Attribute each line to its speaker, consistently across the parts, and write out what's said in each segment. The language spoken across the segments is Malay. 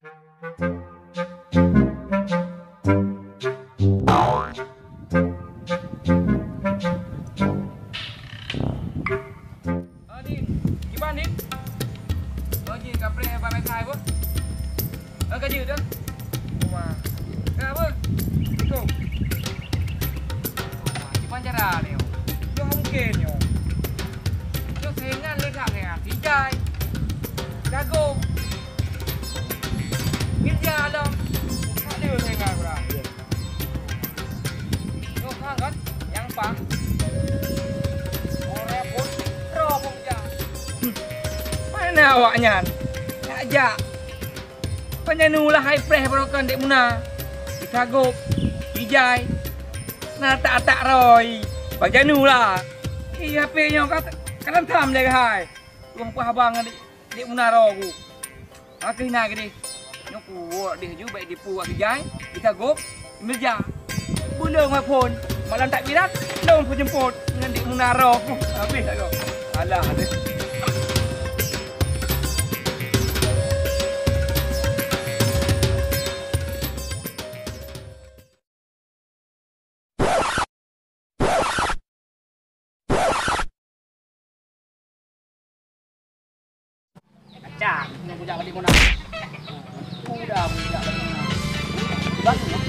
Speaker 1: Din, gimana Din? Lagi kapre pakai saya bu? Kerja tu? Wah, apa? Tu. Gimana cara ni? Tu mungkin yo. Tu sengan lekat ni, hijai, jagung, kerja alam. Ada sengan berapa? Tu kan? Yang pang. Mana awaknya? Ajak. Penyenulah hai preh berokan dek muna. Dikaguk, hijai. Nah tak roy. Penyenulah. Iya pe-nya kan tham le hai. Gong pah bang dek muna ro ku. Akih na gede. Nyoku dia ju baik dipu hijai, dikaguk, meja. Bulung pun malam tak birat, dong pun jemput dengan dek muna ro ku. Habis tak kau? Alah ada.
Speaker 2: Cak, nak bujak balik mana? Udah bujak balik mana? Bagus lah.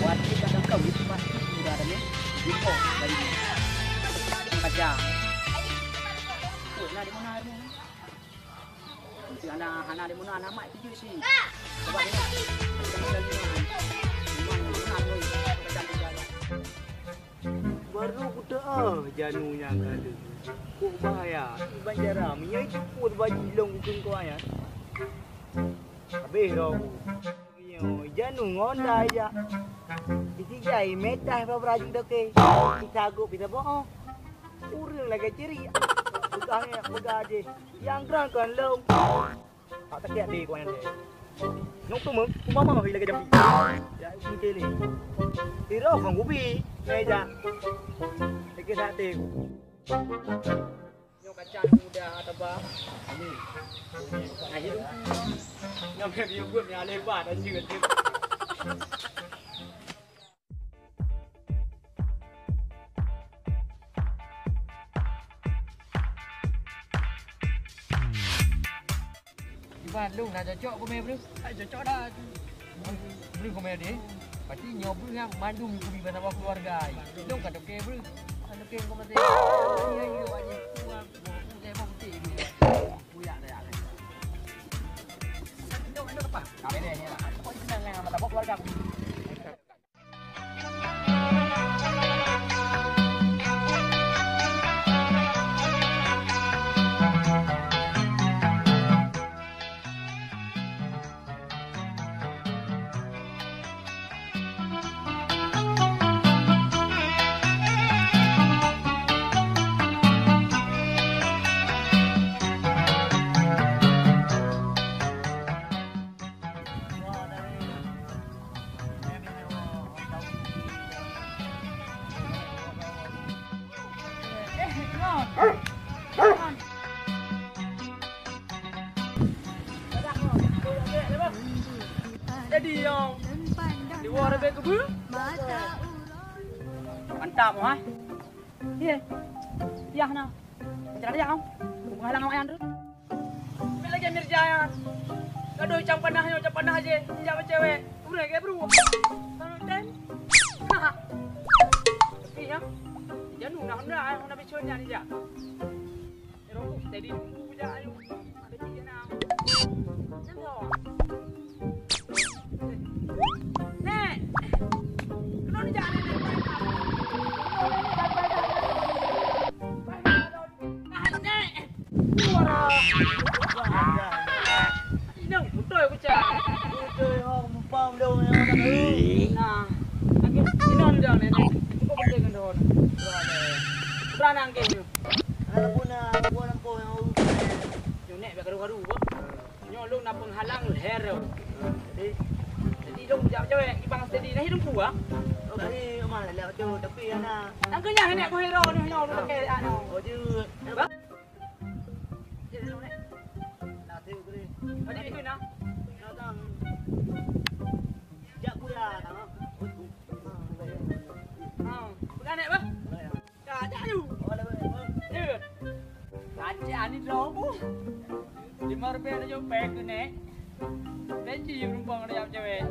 Speaker 2: Buat kita dah kawin pasti udah ada ni. Jiko dari ni. Kacang. Tuh, nak di mana hari ni? Nanti anak di mana anak mak tuju sih. Sebab ni. Baru kuda janunya kada. Kok bahaya. Banjara minyak ceput baju long kung ko ayan. Habis ro. Yo janu ngonda aja. Dijai metah pa braju doke. Isago pita bo. Urang lagi ciri. Begahnya begaje. Yang grang kan long. Tak tak di ko ayan. Nung tumem, kumama lagi jam. Ya ini tele. Iro kang gubi. Meja. Lagi sate. Nyok kacang muda tebak. Ini. Nah itu. Nyok dia buat yang lebar dan juga tu. Gimana lu nak cocok komen bro? Tak cocok dah. Bro komen dia. Pasti nyobu yang mandum kubi bersama keluarga. Dong kata okey bro. Ano kaya ko matay? Iya iyo aja. Kuha kaya mo puti. Kuya na yan. Ano ka pa? Kami na yan. Ako ito na nga matapok keluarga ko. Jadi yang di luar beg kebu, mantap ha? Iya, iya na. Jangan dia kau, bukan halang awak yang tu. Bila lagi mirjayan, gaduh cam panah aja, siapa cewek, udah kayak bro. Dan, nah, tapi ya, jangan nak bicara ni je. Erok, jadi puja ayu, ada tiga nama. Jangan. Nek, kenapa ni jangan ni? Nek, suara. Ini betul aku cak. Betul, orang mumpam dah orang nak. Nah, angin ini orang jangan ni. Cukup betul kan dah. Berana angin ni. Anak puna, buat lampu yang urus. Yang nek bergaru-garu. Nyolong nak penghalang leher. Jadi dong cewek ibang steady nah hidung gua. Okey, mana lewat tu tapi ana. Angkanya nek ko hero ni hero pakai ano. Oh je. Ba? Jadi nek. Lah tu gre. Ada itu nah. Nah tang ani robo. 5 rupiah ada jopek tu nek. Benci perempuan ada yang cewek.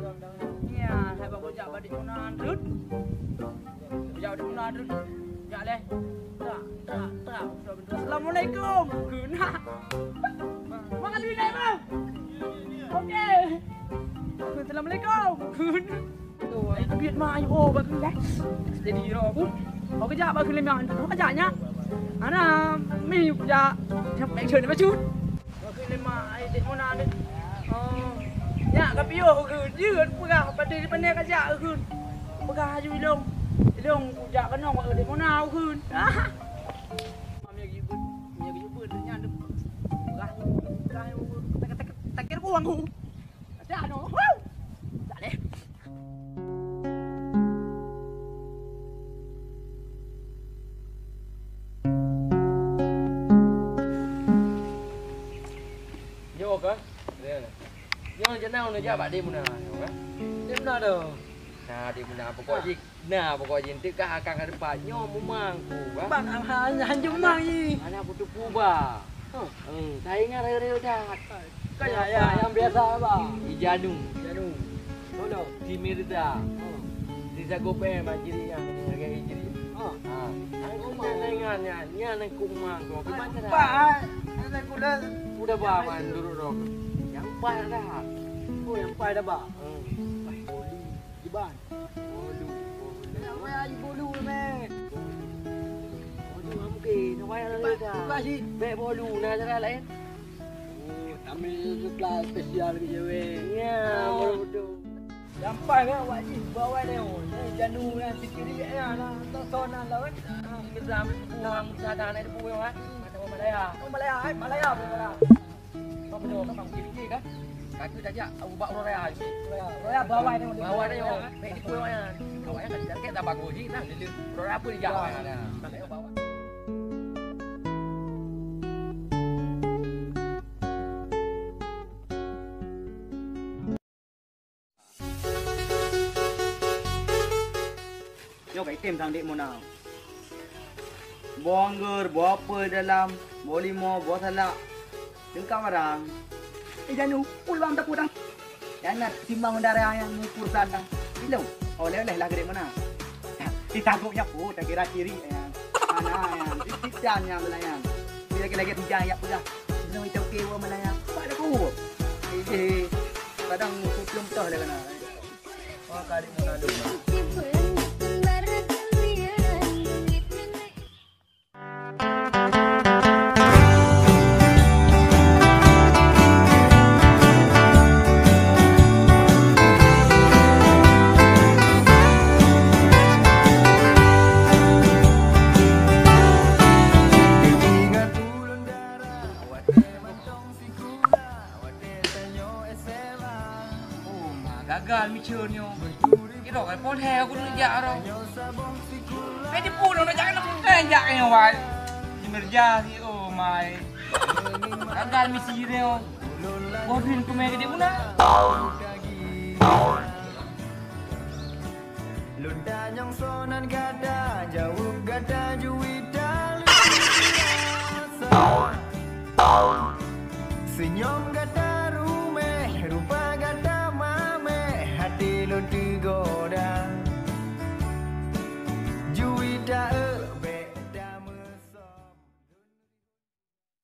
Speaker 2: Iya, saya bawa jak balik mana andrut. Jak di mana andrut. Jak leh. Tak. Assalamualaikum. Guna. Makan duit naik bang. Okey. Assalamualaikum. Guna. Tu, itu duit mak ayo bagi dah. Jadi aku. Kau kerja bagi lima andrut. Kau kerjanya. Ana mi kerja. Sampai chenมาชุด Bagi lima ai di mana andrut. Oh. Ya, tapi yoคืนยืดปะปะดีปะเนี่ยก็จะคืนปะกาอยู่ลงกูจะกันน้องว่าเดี๋ยวมะนาวคืนมาเมียกี่ปืนเนี่ยดึกกาตะเกียบกูวังหูจ้าหนูจ้าเลย
Speaker 1: Vô cơ. Đây này. Jangan jenau ni jawab di mana, kan? Di mana tu? Nah, di mana pokok jik. Nah, pokok jik tik akan ke depan nyo memangku, kan?
Speaker 2: Bang hanjum mang ni.
Speaker 1: Ana putu puba. Saya ingat reo jahat.
Speaker 2: Kayak ya yang biasa bang.
Speaker 1: Ijanu. Ono, di Mirza. Di Zagope majiri yang harga hijri. Aku mana ingatnya, nya nang kumang kau. Gimana dah?
Speaker 2: Pak, ana
Speaker 1: Udah bawa dulu dong. Yang pai dah.
Speaker 2: Oh yang pai dah bang.
Speaker 1: Pai bolu
Speaker 2: Di ban.
Speaker 1: bolu.
Speaker 2: Yang mai bolu me.
Speaker 1: Bolu mungkin, nawai ada dah.
Speaker 2: Basi.
Speaker 1: Be bolu na cara lain.
Speaker 2: Kami supply spesial ke jewe.
Speaker 1: Ya, bolu.
Speaker 2: Sampai kan wajib bawa dia. Janu yang sikiri ya na sona lawan.
Speaker 1: Kita ambil puang sadar na depu yang Kata Malaya.
Speaker 2: Oh Malaya, Malaya.
Speaker 1: Kau betul kan bang kiri kan? Kaki saja Abu Bakar Raya.
Speaker 2: Raya bawa dia.
Speaker 1: Bawa dia yo. Be di puang ya. Awaknya kan jaket tak bagus ni nah. Raya apa dia jawa ada. Makanya bawa.
Speaker 2: Yo baik tim sang dik Mona. Bongger, apa dalam, bolimo, salak. Dengkau barang. Janu, ulbang tak kurang. Jangan timbang darah yang mengukur sana. Bilang, oleh lah gede mana. Ditangkupnya pun, tak kira kiri. Mana yang, titian yang melayan. Lagi-lagi hujan ya pula. Bilang itu kewa melayan. Apa ada ku? Kadang belum tahu dah kena. Oh, kali Mona dulu.
Speaker 1: Gagal micurnya. Kira kan pon heo aku dulu jak ro. Di pulau nak jangan nak jaknya wai. Di Mirza si oh my. Gagal misirnya. Bodin ku mai gede puna.
Speaker 3: Lunda nyong sonan gada jauh gada juwita senyum gada